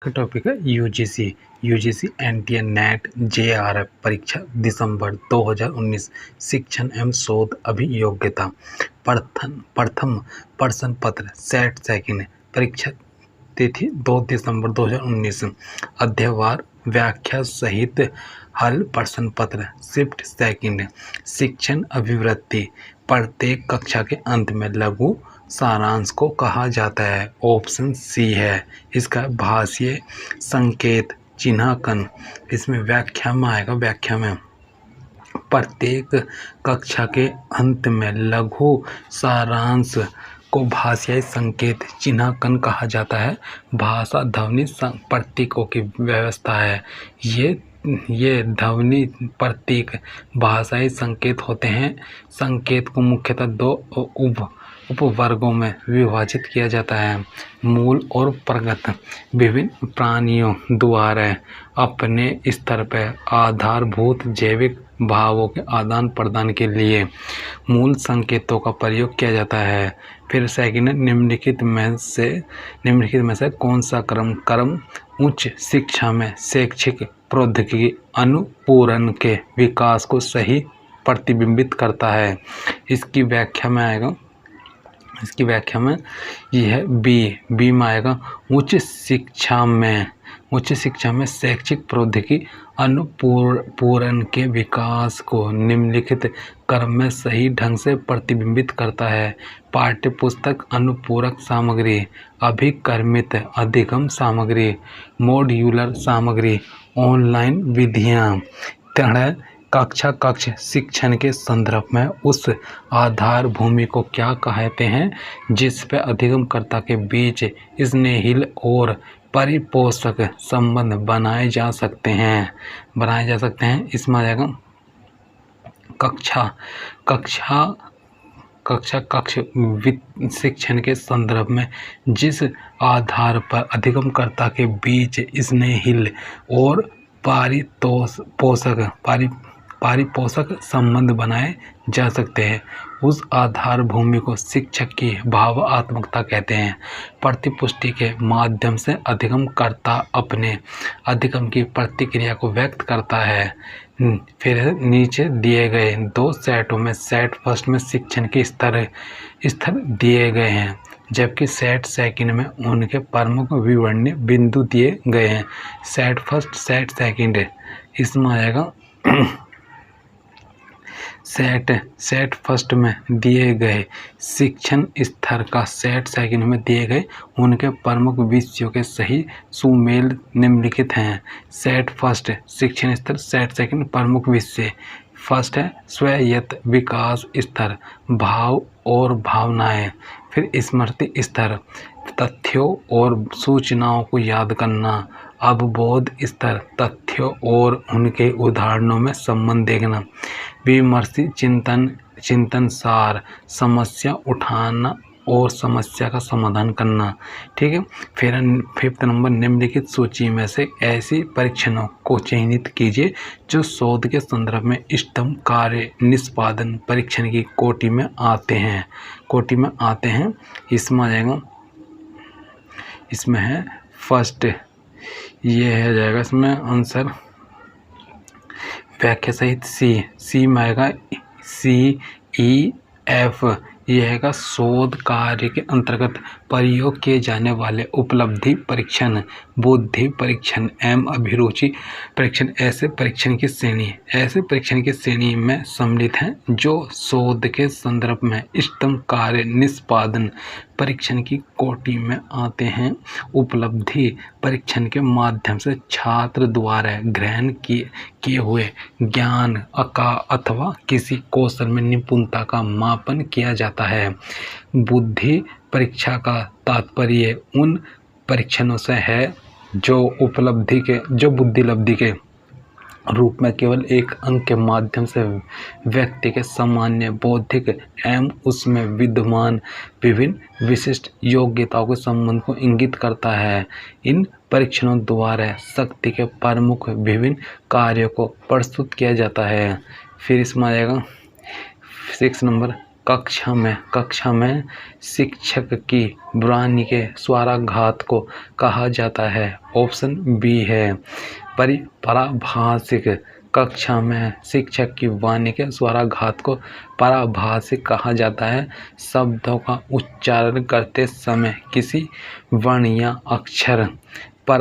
का टॉपिक है UGC. UGC NTA net JRF परीक्षा दिसंबर 2019 शिक्षण एवं शोध अभियोग्यता प्रथम प्रश्न पत्र सेट सेकंड परीक्षा तिथि 2 दिसंबर 2019 अध्ययवार व्याख्या सहित हल प्रश्न पत्र शिफ्ट सेकंड शिक्षण अभिवृत्ति प्रत्येक कक्षा के अंत में लघु सारांश को कहा जाता है। ऑप्शन सी है इसका भाषीय संकेत चिन्हांकन। इसमें व्याख्या में आएगा। व्याख्या में प्रत्येक कक्षा के अंत में लघु सारांश को भाषाई संकेत चिन्हांकन कहा जाता है। भाषा ध्वनि प्रतीकों की व्यवस्था है। ये ध्वनि प्रतीक भाषाई संकेत होते हैं। संकेत को मुख्यतः दो उपवर्गों में विभाजित किया जाता है। मूल और प्रगत। विभिन्न प्राणियों द्वारा अपने स्तर पर आधारभूत जैविक भावों के आदान प्रदान के लिए मूल संकेतों का प्रयोग किया जाता है। फिर सेकंड निम्नलिखित में से कौन सा क्रम उच्च शिक्षा में शैक्षिक प्रौद्योगिकी अनुपूरण के विकास को सही प्रतिबिंबित करता है। इसकी व्याख्या में आएगा। इसकी व्याख्या में यह है बी में आएगा उच्च शिक्षा में शैक्षिक प्रौद्योगिकी अनुपूरण के विकास को निम्नलिखित क्रम में सही ढंग से प्रतिबिंबित करता है। पाठ्य पुस्तक अनुपूरक सामग्री, अभिकर्मित अधिगम सामग्री, मॉड्यूलर सामग्री, ऑनलाइन विधियाँ। कक्ष शिक्षण के संदर्भ में उस आधार भूमि को क्या कहते हैं जिस पर अधिगमकर्ता के बीच स्नेहिल और परिपोषक संबंध बनाए जा सकते हैं। इसमें आ जाएगा कक्ष शिक्षण के संदर्भ में जिस आधार पर अधिगमकर्ता के बीच स्नेहिल और परिपोषक संबंध बनाए जा सकते हैं उस आधार भूमि को शिक्षक की भावात्मकता कहते हैं। प्रतिपुष्टि के माध्यम से अधिगमकर्ता अपने अधिगम की प्रतिक्रिया को व्यक्त करता है। फिर नीचे दिए गए दो सेटों में सेट फर्स्ट में शिक्षण के स्तर दिए गए हैं जबकि सेट सेकंड में उनके प्रमुख विवरणीय बिंदु दिए गए हैं। सेट फर्स्ट सेट सेकंड इसमें आएगा सेट फर्स्ट में दिए गए शिक्षण स्तर का सेट सेकंड में दिए गए उनके प्रमुख विषयों के सही सुमेल निम्नलिखित हैं। सेट फर्स्ट शिक्षण स्तर, सेट सेकंड प्रमुख विषय। फर्स्ट है स्वायत्त विकास स्तर, भाव और भावनाएं। फिर स्मृति स्तर, तथ्यों और सूचनाओं को याद करना। अवबोध स्तर, तथ्यों और उनके उदाहरणों में संबंध देखना। विमर्शी चिंतन सार, समस्या उठाना और समस्या का समाधान करना। ठीक है। फिर 5th नंबर निम्नलिखित सूची में से ऐसी परीक्षणों को चयनित कीजिए जो शोध के संदर्भ में इष्टतम कार्य निष्पादन परीक्षण की कोटि में आते हैं। इसमें आ जाएगा। इसमें है फर्स्ट ये है जाएगा इसमें आंसर व्याख्या सहित सी में आएगा CEF। यह है शोध कार्य के अंतर्गत प्रयोग किए जाने वाले उपलब्धि परीक्षण, बुद्धि परीक्षण एवं अभिरुचि परीक्षण ऐसे परीक्षण की श्रेणी में सम्मिलित हैं जो शोध के संदर्भ में इष्टतम कार्य निष्पादन परीक्षण की कोटि में आते हैं। उपलब्धि परीक्षण के माध्यम से छात्र द्वारा ग्रहण किए हुए ज्ञान का अथवा किसी कौशल में निपुणता का मापन किया जाता है। बुद्धि परीक्षा का तात्पर्य उन परीक्षणों से है जो बुद्धि लब्धि के रूप में केवल एक अंक के माध्यम से व्यक्ति के सामान्य बौद्धिक एवं उसमें विद्यमान विभिन्न विशिष्ट योग्यताओं के संबंध को इंगित करता है। इन परीक्षणों द्वारा शक्ति के प्रमुख विभिन्न कार्यों को प्रस्तुत किया जाता है। फिर इसमें आएगा 6 नंबर कक्षा में शिक्षक की वाणी के स्वराघात को कहा जाता है। ऑप्शन बी है पराभाषिक। कक्षा में शिक्षक की वाणी के स्वराघात को पराभाषिक कहा जाता है। शब्दों का उच्चारण करते समय किसी वर्ण या अक्षर पर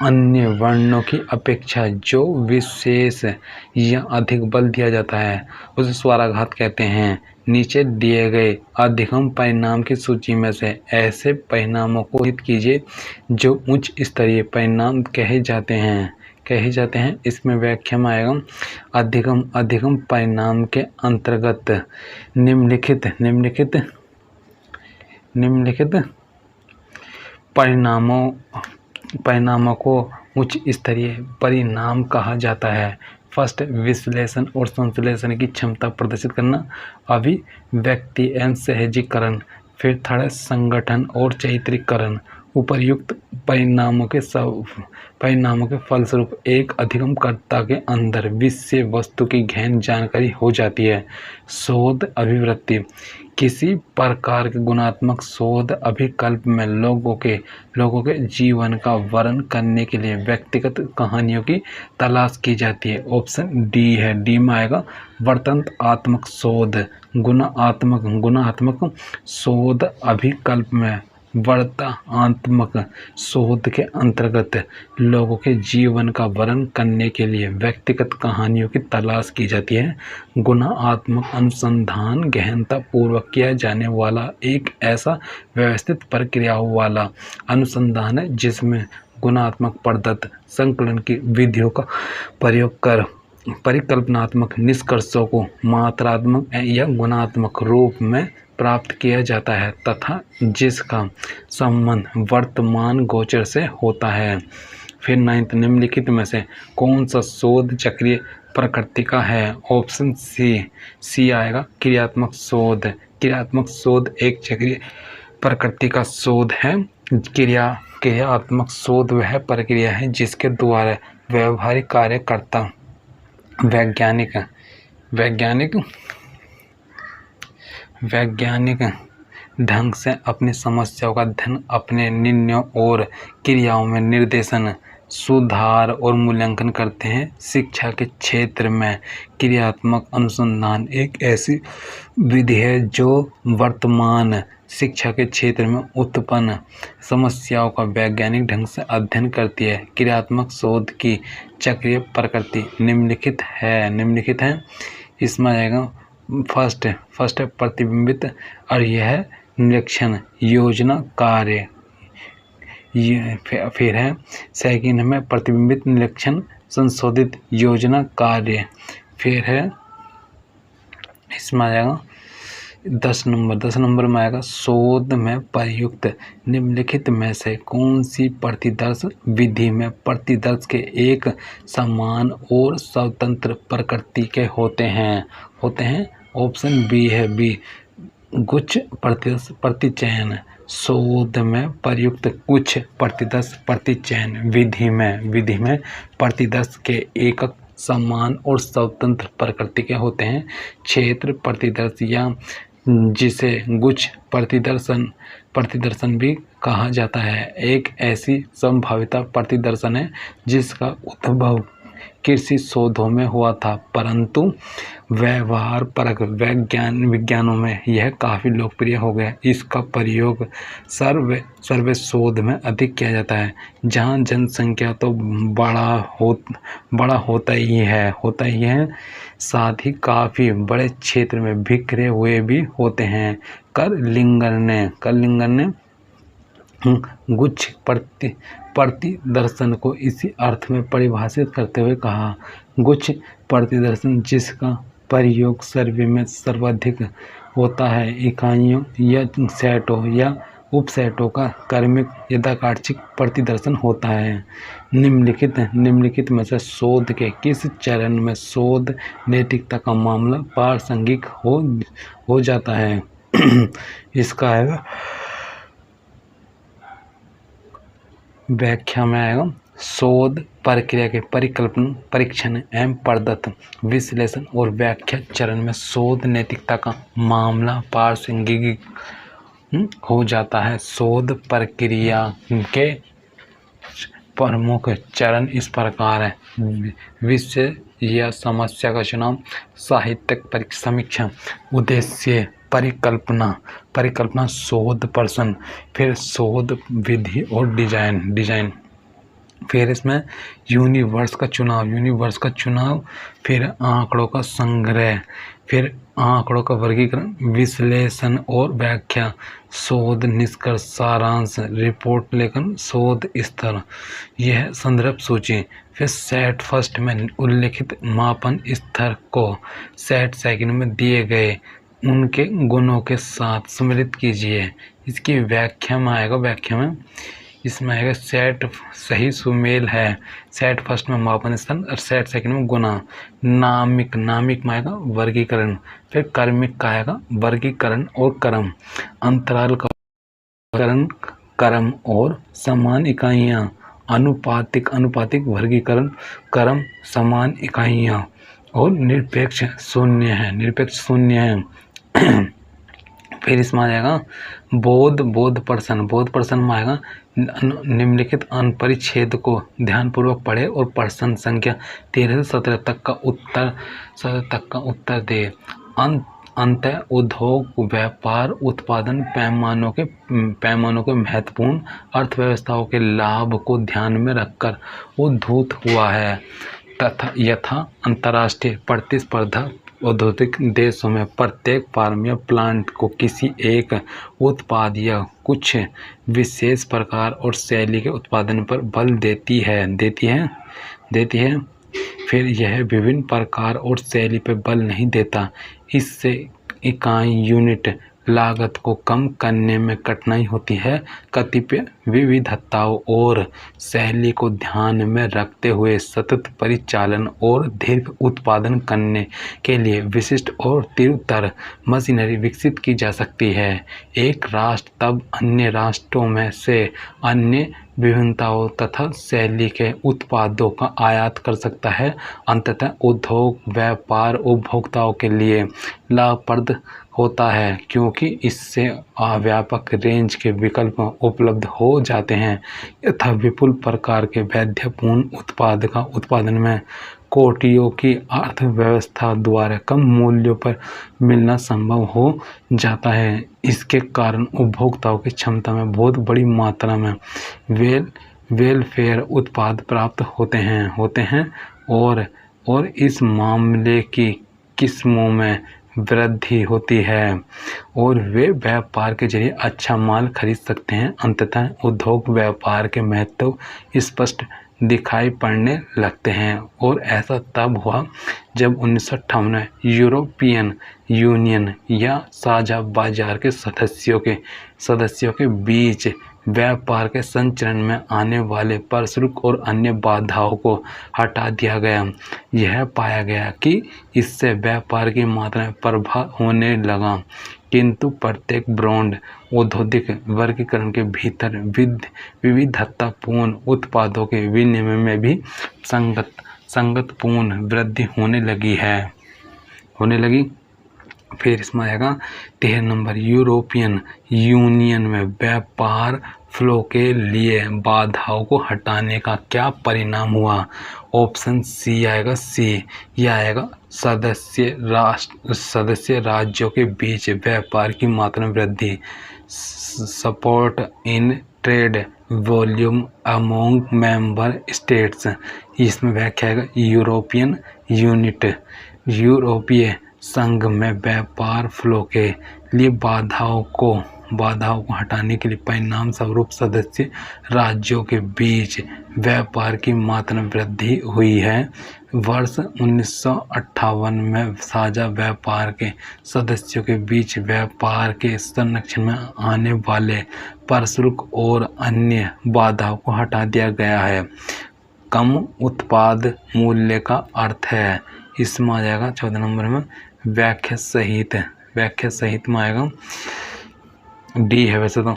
अन्य वर्णों की अपेक्षा जो विशेष या अधिक बल दिया जाता है उसे स्वराघात कहते हैं। नीचे दिए गए अधिगम परिणाम की सूची में से ऐसे परिणामों को हित कीजिए जो उच्च स्तरीय परिणाम कहे जाते हैं। इसमें व्याख्या में आएगा अधिगम परिणाम के अंतर्गत निम्नलिखित परिणामों को उच्च स्तरीय परिणाम कहा जाता है। फर्स्ट, विश्लेषण और संश्लेषण की क्षमता प्रदर्शित करना, अभिव्यक्ति एवं सहजीकरण। फिर थर्ड, संगठन और चरित्रीकरण। उपर्युक्त परिणामों के फलस्वरूप एक अधिगमकर्ता के अंदर विषय वस्तु की गहन जानकारी हो जाती है। शोध अभिवृत्ति, किसी प्रकार के गुणात्मक शोध अभिकल्प में लोगों के जीवन का वर्णन करने के लिए व्यक्तिगत कहानियों की तलाश की जाती है। ऑप्शन डी है, डी में आएगा वर्तनात्मक शोध। गुणात्मक शोध अभिकल्प में वर्तनात्मक शोध के अंतर्गत लोगों के जीवन का वर्णन करने के लिए व्यक्तिगत कहानियों की तलाश की जाती है। गुणात्मक अनुसंधान गहनता पूर्वक किया जाने वाला एक ऐसा व्यवस्थित प्रक्रियाओं वाला अनुसंधान है जिसमें गुणात्मक प्रदत्त संकलन की विधियों का प्रयोग कर परिकल्पनात्मक निष्कर्षों को मात्रात्मक या गुणात्मक रूप में प्राप्त किया जाता है तथा जिसका संबंध वर्तमान गोचर से होता है। फिर 9, निम्नलिखित में से कौन सा शोध चक्रीय प्रकृति का है? ऑप्शन सी आएगा क्रियात्मक शोध एक चक्रीय प्रकृति का शोध है। क्रियात्मक शोध वह प्रक्रिया है जिसके द्वारा व्यवहारिक कार्यकर्ता वैज्ञानिक ढंग से अपनी समस्याओं का अध्ययन, अपने निर्णयों और क्रियाओं में निर्देशन, सुधार और मूल्यांकन करते हैं। शिक्षा के क्षेत्र में क्रियात्मक अनुसंधान एक ऐसी विधि है जो वर्तमान शिक्षा के क्षेत्र में उत्पन्न समस्याओं का वैज्ञानिक ढंग से अध्ययन करती है। क्रियात्मक शोध की चक्रीय प्रकृति निम्नलिखित है। इसमें आएगा फर्स्ट है प्रतिबिंबित और यह है निरीक्षण योजना कार्य। फिर है सेकंड में प्रतिबिंबित निरीक्षण संशोधित योजना कार्य। फिर है इसमें आएगा 10 नंबर में आएगा शोध में प्रयुक्त निम्नलिखित में से कौन सी प्रतिदर्श विधि में प्रतिदर्श के एक समान और स्वतंत्र प्रकृति के होते हैं। ऑप्शन बी है, बी गुच्छ प्रतिचयन। शोध में प्रयुक्त कुछ प्रतिदर्श प्रतिचयन विधि में प्रतिदर्श के एकक समान और स्वतंत्र प्रकृति के होते हैं। क्षेत्र प्रतिदर्श या जिसे गुच्छ प्रतिदर्शन भी कहा जाता है एक ऐसी संभाविता प्रतिदर्शन है जिसका उद्भव कृषि शोधों में हुआ था परंतु व्यवहार परक विज्ञानों में यह काफ़ी लोकप्रिय हो गया। इसका प्रयोग सर्वे शोध में अधिक किया जाता है जहां जनसंख्या तो बड़ा होता ही है साथ ही काफ़ी बड़े क्षेत्र में बिखरे हुए भी होते हैं। कर्लिंगर ने गुच्छ प्रतिदर्शन को इसी अर्थ में परिभाषित करते हुए कहा, गुच्छ प्रतिदर्शन जिसका प्रयोग सर्वे में सर्वाधिक होता है इकाइयों या सेटों या उपसेटों का क्रमिक यथाकार्षिक प्रतिदर्शन होता है। निम्नलिखित में से शोध के किस चरण में शोध नैतिकता का मामला प्रासंगिक हो जाता है? इसका आएगा व्याख्या में आएगा शोध प्रक्रिया के परिकल्पना, परीक्षण एवं प्रदत्त विश्लेषण और व्याख्या चरण में शोध नैतिकता का मामला प्रासंगिक हो जाता है। शोध प्रक्रिया के प्रमुख चरण इस प्रकार है। विषय या समस्या का चुनाव, साहित्यिक समीक्षा, उद्देश्य, परिकल्पना शोध प्रश्न, फिर शोध विधि और डिजाइन, फिर इसमें यूनिवर्स का चुनाव, फिर आंकड़ों का संग्रह, फिर आंकड़ों का वर्गीकरण, विश्लेषण और व्याख्या, शोध निष्कर्ष, सारांश, रिपोर्ट लेखन, शोध स्तर, यह संदर्भ सूची। फिर सेट फर्स्ट में उल्लेखित मापन स्तर को सेट सेकंड में दिए गए उनके गुणों के साथ सम्मिलित कीजिए। इसकी व्याख्या में इसमें आएगा सेट सही सुमेल है। सेट फर्स्ट में मापन स्थान और सेट सेकंड में गुना। नामिक में आएगा वर्गीकरण। फिर कर्मिक का आएगा वर्गीकरण और क्रम। अंतराल का वर्गीकरण, क्रम और समान इकाइयाँ। अनुपातिक वर्गीकरण, क्रम, समान इकाइयाँ। और निरपेक्ष शून्य है। फिर इसमें आ जाएगा बोध प्रश्न में आएगा निम्नलिखित अनुपरिच्छेद को ध्यानपूर्वक पढ़े और प्रश्न संख्या 13 से 17 तक का उत्तर दे। अंत उद्योग, व्यापार, उत्पादन पैमानों के महत्वपूर्ण अर्थव्यवस्थाओं के लाभ को ध्यान में रखकर उद्भूत हुआ है तथा यथा अंतर्राष्ट्रीय प्रतिस्पर्धा औद्योगिक देशों में प्रत्येक फार्म या प्लांट को किसी एक उत्पाद या कुछ विशेष प्रकार और शैली के उत्पादन पर बल देती है। फिर यह विभिन्न प्रकार और शैली पर बल नहीं देता। इससे इकाई यूनिट लागत को कम करने में कठिनाई होती है। कतिपय विविधताओं और शैली को ध्यान में रखते हुए सतत परिचालन और दीर्घ उत्पादन करने के लिए विशिष्ट और तीव्रतर मशीनरी विकसित की जा सकती है। एक राष्ट्र तब अन्य राष्ट्रों में से अन्य विभिन्नताओं तथा शैली के उत्पादों का आयात कर सकता है। अंततः उद्योग, व्यापार उपभोक्ताओं के लिए लाभप्रद होता है क्योंकि इससे व्यापक रेंज के विकल्प उपलब्ध हो जाते हैं तथा विपुल प्रकार के वैविध्यपूर्ण उत्पाद का उत्पादन में कोटियों की अर्थव्यवस्था द्वारा कम मूल्यों पर मिलना संभव हो जाता है। इसके कारण उपभोक्ताओं की क्षमता में बहुत बड़ी मात्रा में वेलफेयर उत्पाद प्राप्त होते हैं और इस मामले की किस्मों में वृद्धि होती है और वे व्यापार के जरिए अच्छा माल खरीद सकते हैं। अंततः उद्योग व्यापार के महत्व स्पष्ट दिखाई पड़ने लगते हैं और ऐसा तब हुआ जब 1958 में यूरोपियन यूनियन या साझा बाजार के सदस्यों के बीच व्यापार के संचरण में आने वाले प्रशुल्क और अन्य बाधाओं को हटा दिया गया। यह पाया गया कि इससे व्यापार की मात्रा में प्रभाव होने लगा, किंतु प्रत्येक ब्रांड औद्योगिक वर्गीकरण के भीतर विविधतापूर्ण उत्पादों के विनिमय में भी संगतपूर्ण वृद्धि होने लगी। फिर इसमें आएगा 13 नंबर, यूरोपियन यूनियन में व्यापार फ्लो के लिए बाधाओं को हटाने का क्या परिणाम हुआ। ऑप्शन सी आएगा। यह आएगा सदस्य राज्यों के बीच व्यापार की मात्रा में वृद्धि, support in trade volume among member states. इसमें व्याख्या है यूरोपीय संघ में व्यापार फ्लो के लिए बाधाओं को हटाने के लिए परिणाम स्वरूप सदस्य राज्यों के बीच व्यापार की मात्रा में वृद्धि हुई है। वर्ष 1958 में साझा व्यापार के सदस्यों के बीच व्यापार के संरक्षण में आने वाले प्रशुल्क और अन्य बाधाओं को हटा दिया गया है। कम उत्पाद मूल्य का अर्थ है। इसमें आ जाएगा 14 नंबर में व्याख्या सहित में आएगा डी है। वैसे तो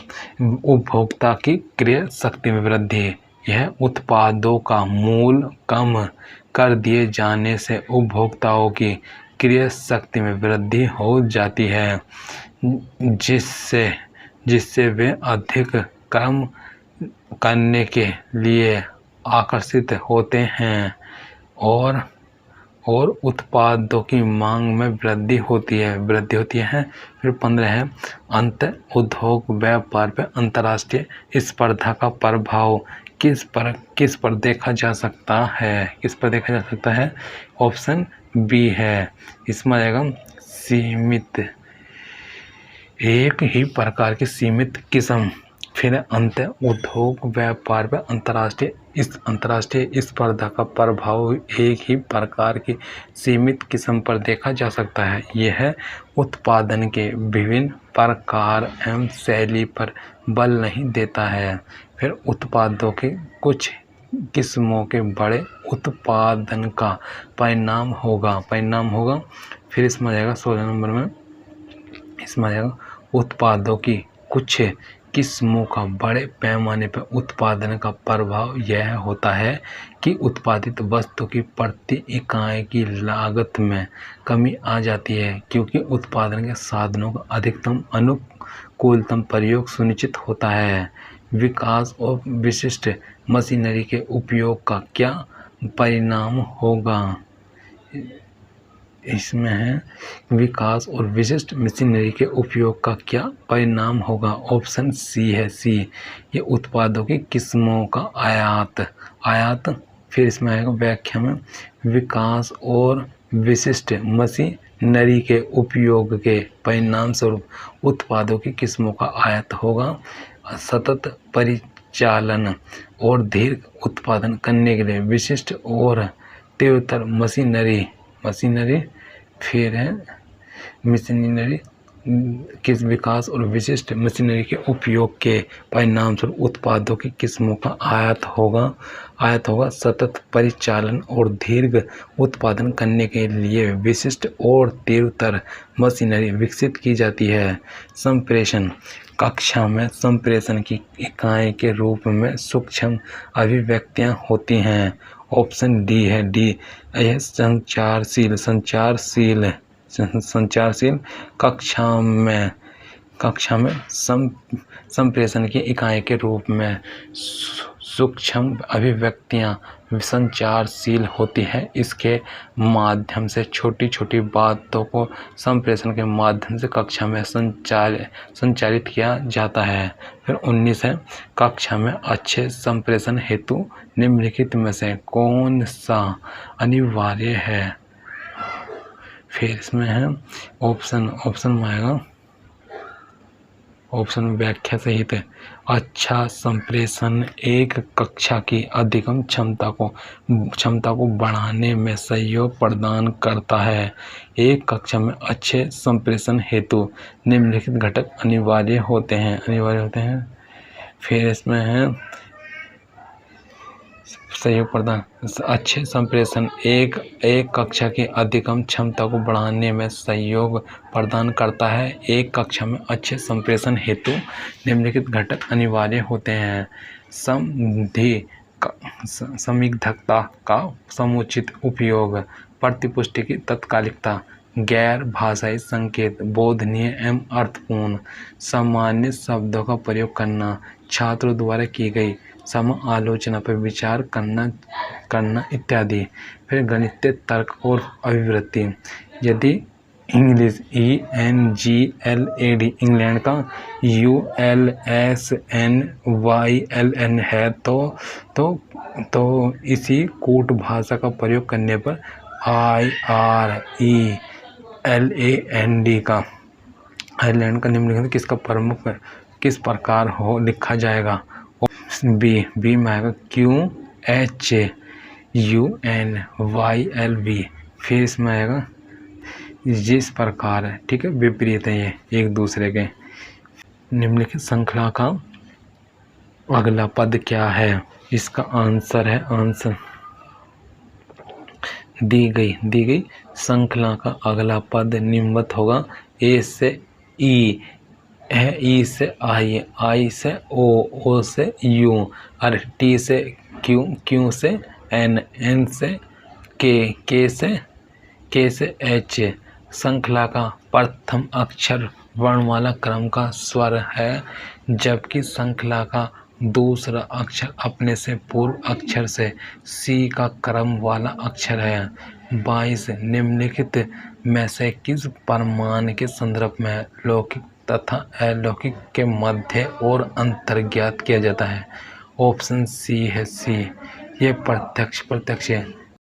उपभोक्ता की क्रय शक्ति में वृद्धि, यह उत्पादों का मूल्य कम कर दिए जाने से उपभोक्ताओं की क्रय शक्ति में वृद्धि हो जाती है, जिससे जिससे वे अधिक कम करने के लिए आकर्षित होते हैं और उत्पादों की मांग में वृद्धि होती है। फिर 15 है अंत उद्योग व्यापार पर अंतर्राष्ट्रीय स्पर्धा का प्रभाव किस पर देखा जा सकता है। ऑप्शन बी है, इसमें आएगा सीमित, एक ही प्रकार की सीमित किस्म। फिर अंत उद्योग व्यापार पर अंतर्राष्ट्रीय स्पर्धा का प्रभाव एक ही प्रकार की सीमित किस्म पर देखा जा सकता है। यह उत्पादन के विभिन्न प्रकार एवं शैली पर बल नहीं देता है। फिर उत्पादों के कुछ किस्मों के बड़े उत्पादन का परिणाम होगा। फिर इसमें आ जाएगा 16 नंबर में, इसमें आ जाएगा उत्पादों की कुछ किस्मों का बड़े पैमाने पर उत्पादन का प्रभाव यह होता है कि उत्पादित वस्तु की प्रति इकाई की लागत में कमी आ जाती है, क्योंकि उत्पादन के साधनों का अधिकतम अनुकूलतम प्रयोग सुनिश्चित होता है। विकास और विशिष्ट मशीनरी के उपयोग का क्या परिणाम होगा। इसमें है विकास और विशिष्ट मशीनरी के उपयोग का क्या परिणाम होगा। ऑप्शन सी है, ये उत्पादों की किस्मों का आयात। फिर इसमें आएगा व्याख्या में, विकास और विशिष्ट मशीनरी के उपयोग के परिणाम स्वरूप उत्पादों की किस्मों का आयात होगा। सतत परिचालन और दीर्घ उत्पादन करने के लिए विशिष्ट और तीव्रतर मशीनरी फिर है मशीनरी किस विकास और विशिष्ट मशीनरी के उपयोग के परिणाम स्वरूप उत्पादों की किस्मों का आयात होगा। सतत परिचालन और दीर्घ उत्पादन करने के लिए विशिष्ट और तीव्रतर मशीनरी विकसित की जाती है। संप्रेषण कक्षा में संप्रेषण की इकाई के रूप में सूक्ष्म अभिव्यक्तियां होती हैं। ऑप्शन डी है, यह संचारशील कक्षा में संप्रेषण की इकाई के रूप में सूक्ष्म अभिव्यक्तियां संचारशील होती है। इसके माध्यम से छोटी छोटी बातों को संप्रेषण के माध्यम से कक्षा में संचारित किया जाता है। फिर 19 है, कक्षा में अच्छे संप्रेषण हेतु निम्नलिखित में से कौन सा अनिवार्य है। फिर इसमें है ऑप्शन में आएगा, ऑप्शन व्याख्या सहित है। अच्छा संप्रेषण एक कक्षा की अधिगम क्षमता को बढ़ाने में सहयोग प्रदान करता है। एक कक्षा में अच्छे संप्रेषण हेतु निम्नलिखित घटक अनिवार्य होते हैं। फिर इसमें है सहयोग प्रदान, अच्छे संप्रेषण एक कक्षा की अधिगम क्षमता को बढ़ाने में सहयोग प्रदान करता है। एक कक्षा में अच्छे संप्रेषण हेतु निम्नलिखित घटक अनिवार्य होते हैं। संदिग्धता का समुचित उपयोग, प्रतिपुष्टि की तत्कालिकता, गैर भाषाई संकेत बोधनीय एवं अर्थपूर्ण, सामान्य शब्दों का प्रयोग करना, छात्रों द्वारा की गई समालोचना पर विचार करना इत्यादि। फिर गणितीय तर्क और अभिवृत्ति, यदि इंग्लिश ENGLAD इंग्लैंड का ULSNYLN है तो इसी कूट भाषा का प्रयोग करने पर IRELAND का आयरलैंड का निम्नलिखित किसका प्रमुख किस प्रकार हो लिखा जाएगा। बी में आएगा QHUNYLV। फिर इसमें आएगा जिस प्रकार है, ठीक है, विपरीत है ये एक दूसरे के। निम्नलिखित श्रृंखला का अगला पद क्या है, इसका आंसर है दी गई श्रृंखला का अगला पद निम्नवत होगा। A से E है, E से I से O से U और T से क्यू से एन, एन से के से एच। श्रृंखला का प्रथम अक्षर वर्णमाला क्रम का स्वर है, जबकि श्रृंखला का दूसरा अक्षर अपने से पूर्व अक्षर से सी का क्रम वाला अक्षर है। 22 निम्नलिखित में से किस प्रमाण के संदर्भ में लौकिक तथा अलौकिक के मध्य और अंतर ज्ञात किया जाता है? ऑप्शन सी है सी। ये प्रत्यक्ष